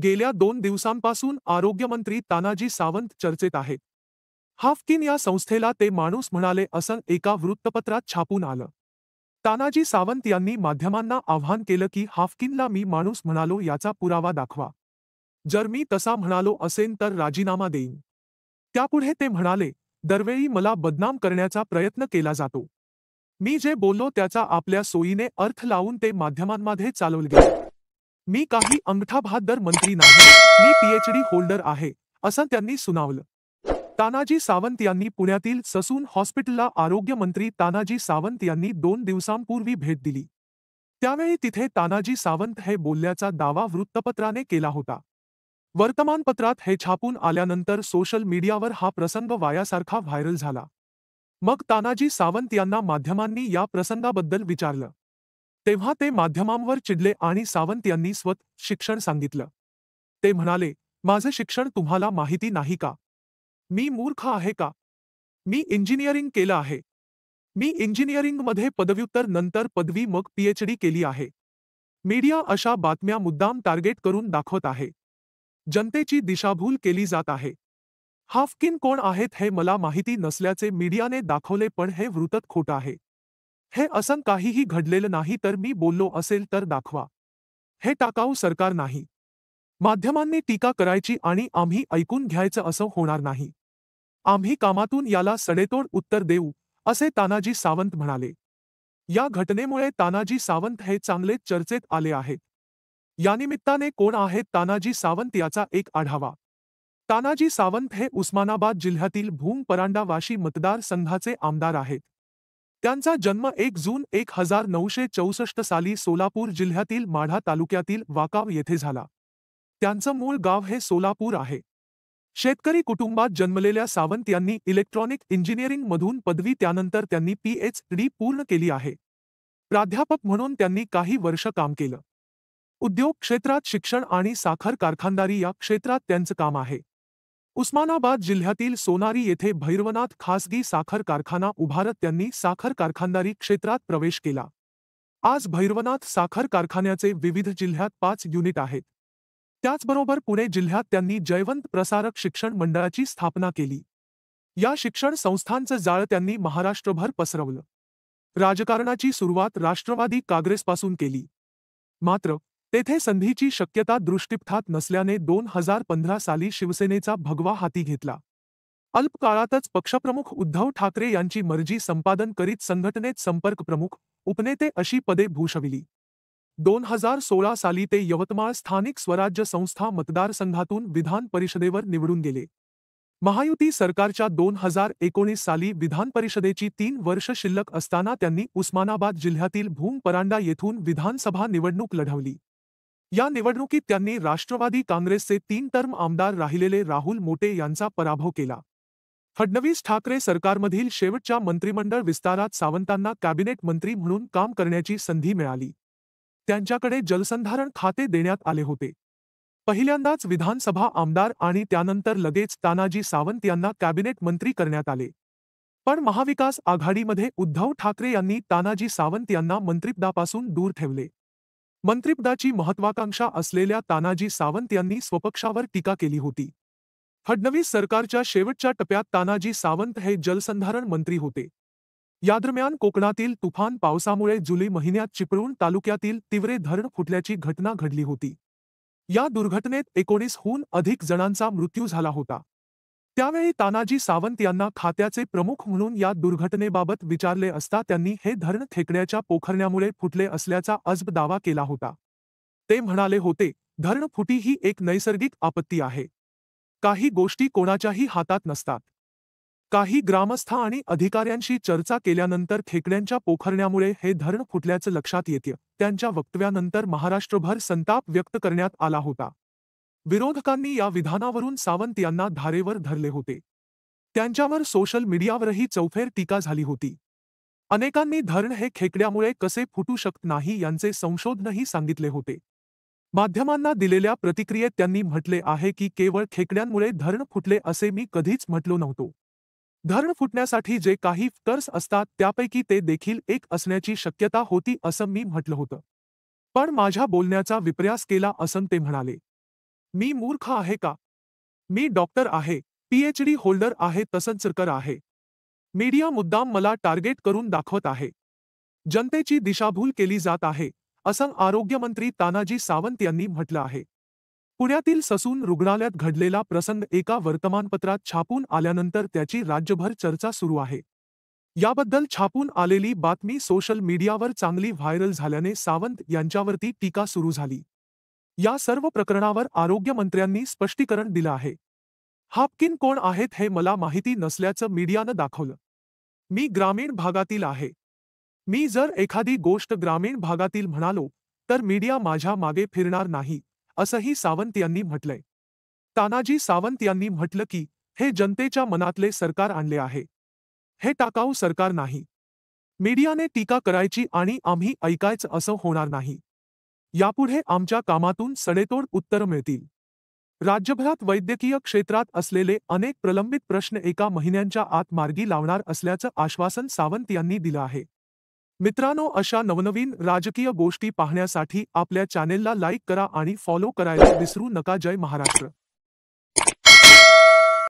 गेल्या 2 दिवसांपासून आरोग्यमंत्री तानाजी सावंत चर्चेत आहेत. हाफकिन या संस्थेला ते माणूस म्हणाले असं एका वृत्तपत्रात छापून आलं. तानाजी सावंत यांनी माध्यमांना आव्हान केलं की हाफकिनला मी माणूस म्हणालो याचा पुरावा दाखवा. जर मी तसा म्हणालो असेन तर राजीनामा देईन. त्यापुढे ते म्हणाले, दरवेळी मला बदनाम करण्याचा प्रयत्न केला जातो. मी जे बोललो त्याचा आपल्या सोयीने अर्थ लावून ते माध्यमांमध्ये चालवले गेले. मी काही अंगठाबहाद्दर मंत्री नाही, मी पीएचडी होल्डर आहे, असं त्यांनी सुनावलं. तानाजी सावंत यांनी पुण्यातील ससून हॉस्पिटलला आरोग्यमंत्री तानाजी सावंत यांनी 2 दिवसांपूर्वी भेट दिली. त्यावेळी तिथे तानाजी सावंत हे बोलल्याचा दावा वृत्तपत्राने केला होता. वर्तमानपत्रात हे छापून आल्यानंतर सोशल मीडियावर हा प्रसंग वायासारखा व्हायरल झाला. मग तानाजी सावंत यांना माध्यमांनी या प्रसंगाबद्दल विचारलं. तेव्हा ते माध्यमांवर चिडले आणि सावंत यांनी शिक्षण सांगितलं. ते म्हणाले, माझं शिक्षण तुम्हाला माहिती नाही का? मी मूर्ख आहे का? मी इंजिनिअरिंग केलं आहे. मी इंजिनिअरिंगमध्ये पदव्युत्तर नंतर पदवी मग पीएचडी केली आहे. मीडिया अशा बातम्या मुद्दाम टार्गेट करून दाखवत आहे. जनतेची दिशाभूल केली जात आहे. हाफकिन कोण आहेत हे मला माहिती नसल्याचे मीडियाने दाखवले पण हे वृत्त खोटं आहे. हे असं काहीही घडलेलं नाही तर मी बोललो असेल तर दाखवा. हे टाकाऊ सरकार नाही. माध्यमांनी टीका करायची आणि आम्ही ऐकून घ्यायचं असं होणार नाही. आम्ही कामातून याला सडेतोड उत्तर देऊ, असे तानाजी सावंत म्हणाले. या घटनेमुळे तानाजी सावंत हे चांगलेच चर्चेत आले आहेत. यानिमित्ताने कोण आहेत तानाजी सावंत याचा एक आढावा. तानाजी सावंत हे उस्मानाबाद जिल्ह्यातील भूम परांडा वाशी मतदारसंघाचे आमदार आहेत. त्यांचा जन्म 1 जून 1964 साली सोलापूर जिल्ह्यातील माढा तालुक्यातील वाकाव येथे झाला. त्यांचं मूळ गाव हे सोलापूर आहे. शेतकरी कुटुंबात जन्मलेल्या सावंत यांनी इलेक्ट्रॉनिक इंजिनिअरिंगमधून पदवी त्यानंतर त्यांनी पीएचडी पूर्ण केली आहे. प्राध्यापक म्हणून त्यांनी काही वर्ष काम केलं. उद्योग क्षेत्रात शिक्षण आणि साखर कारखानदारी या क्षेत्रात त्यांचं काम आहे. उस्मानाबाद जिल्ह्यातील सोनारी येथे भैरवनाथ खासगी साखर कारखाना उभारत त्यांनी साखर कारखानदारी क्षेत्रात प्रवेश केला. आज भैरवनाथ साखर कारखान्याचे विविध जिल्ह्यात 5 युनिट आहेत. त्याचबरोबर पुणे जिल्ह्यात त्यांनी जयवंत प्रसारक शिक्षण मंडळाची स्थापना केली. या शिक्षण संस्थांचं जाळं त्यांनी महाराष्ट्रभर पसरवलं. राजकारणाची सुरुवात राष्ट्रवादी काँग्रेसपासून केली. मात्र तेथे संधीची शक्यता दृष्टीपथात नसल्याने 2015 साली शिवसेनेचा भगवा हाती घेतला. अल्पकाळातच पक्षप्रमुख उद्धव ठाकरे यांची मर्जी संपादन करीत संघटनेत संपर्क प्रमुख, उपनेते अशी पदे भूषविली. 2016 साली ते यवतमाळ स्थानिक स्वराज्य संस्था मतदारसंघातून विधान परिषदेवर निवडून गेले. महायुती सरकारच्या 2019 साली विधान परिषदेची 3 वर्ष शिल्लक असताना त्यांनी उस्मानाबाद जिल्ह्यातील भूम परांडा येथून विधानसभा निवडणूक लढवली. या निवडणुकीत त्यांनी राष्ट्रवादी काँग्रेसचे 3 टर्म आमदार राहिलेले राहुल मोटे यांचा पराभव केला. फडणवीस ठाकरे सरकारमधील शेवटच्या मंत्रिमंडळ विस्तारात सावंतांना कॅबिनेट मंत्री म्हणून काम करण्याची संधी मिळाली. त्यांच्याकडे जलसंधारण खाते देण्यात आले होते. पहिल्यांदाच विधानसभा आमदार आणि त्यानंतर लगेच तानाजी सावंत यांना कॅबिनेट मंत्री करण्यात आले. पण महाविकास आघाडीमध्ये उद्धव ठाकरे यांनी तानाजी सावंत यांना मंत्रिपदापासून दूर ठेवले. मंत्रिपदाची महत्वाकांक्षा असलेल्या तानाजी सावंत यांनी स्वपक्षावर टीका केली होती. फडणवीस सरकारच्या शेवटच्या टप्प्यात तानाजी सावंत हे जलसंधारण मंत्री होते. यादरम्यान कोकणातील तुफान पावसामुळे जुलै महिन्यात चिपळूण तालुक्यातील तिवरे धरण फुटल्याची घटना घडली होती. या दुर्घटनेत 19हून अधिक जणांचा मृत्यू झाला होता. त्यावेळी तानाजी सावंत यांना खात्याचे प्रमुख म्हणून या दुर्घटनेबाबत विचारले असता त्यांनी हे धरण खेकड्याच्या पोखरण्यामुळे फुटले असल्याचा अजब दावा केला होता. ते म्हणाले होते, धरण फुटी ही एक नैसर्गिक आपत्ती आहे. काही गोष्टी कोणाच्याही हातात नसतात. काही ग्रामस्थ आणि अधिकाऱ्यांशी चर्चा केल्यानंतर खेकड्यांच्या पोखरण्यामुळे हे धरण फुटल्याचं लक्षात येतं. त्यांच्या वक्तव्यानंतर महाराष्ट्रभर संताप व्यक्त करण्यात आला होता. विरोधकांनी या विधानावरून सावंत यांना धारेवर धरले होते. त्यांच्यावर सोशल मीडियावरही चौफेर टीका झाली होती. अनेकांनी धरण हे खेकड्यामुळे कसे फुटू शकत नाही यांचे संशोधनही सांगितले होते. माध्यमांना दिलेल्या प्रतिक्रियेत त्यांनी म्हटले आहे की केवळ खेकड्यांमुळे धरण फुटले असे मी कधीच म्हटलो नव्हतो. धरण फुटण्यासाठी जे काही फॅक्टर्स असतात त्यापैकी ते देखील एक असण्याची शक्यता होती असं मी म्हटलं होतं. पण माझ्या बोलण्याचा विपर्यास केला असं ते म्हणाले. मी मूर्ख आहे का? मी डॉक्टर आहे, पीएचडी होल्डर आहे, तसंचकर आहे. मीडिया मुद्दाम मला टार्गेट करून दाखवत आहे. जनतेची दिशाभूल केली जात आहे, असं आरोग्यमंत्री तानाजी सावंत यांनी म्हटलं आहे. पुण्यातील ससून रुग्णालयात घडलेला प्रसंग एका वर्तमानपत्रात छापून आल्यानंतर त्याची राज्यभर चर्चा सुरू आहे. याबद्दल छापून आलेली बातमी सोशल मीडियावर चांगली व्हायरल झाल्याने सावंत यांच्यावरती टीका सुरू झाली. या सर्व प्रकरणावर आरोग्यमंत्र्यांनी स्पष्टीकरण दिलं आहे. हाफकिन कोण आहेत हे मला माहिती नसल्याचं मीडियानं दाखवलं. मी ग्रामीण भागातील आहे. मी जर एखादी गोष्ट ग्रामीण भागातील म्हणालो, तर मीडिया माझ्या मागे फिरणार नाही, असंही सावंत यांनी म्हटलंय. तानाजी सावंत यांनी म्हटलं की, हे जनतेच्या मनातले सरकार आणले आहे. हे टाकाऊ सरकार नाही. मीडियाने टीका करायची आणि आम्ही ऐकायचं असं होणार नाही. यापुढे आमच्या कामातून सडेतोड उत्तरं मिळतील. राज्यभरात वैद्यकीय क्षेत्रात असलेले अनेक प्रलंबित प्रश्न एका महिन्यांच्या आत मार्गी लावणार असल्याचं आश्वासन सावंत यांनी दिलं आहे. मित्रांनो, अशा नवनवीन राजकीय गोष्टी पाहण्यासाठी आपल्या चॅनेलला लाईक करा आणि फॉलो करायला विसरू नका. जय महाराष्ट्र.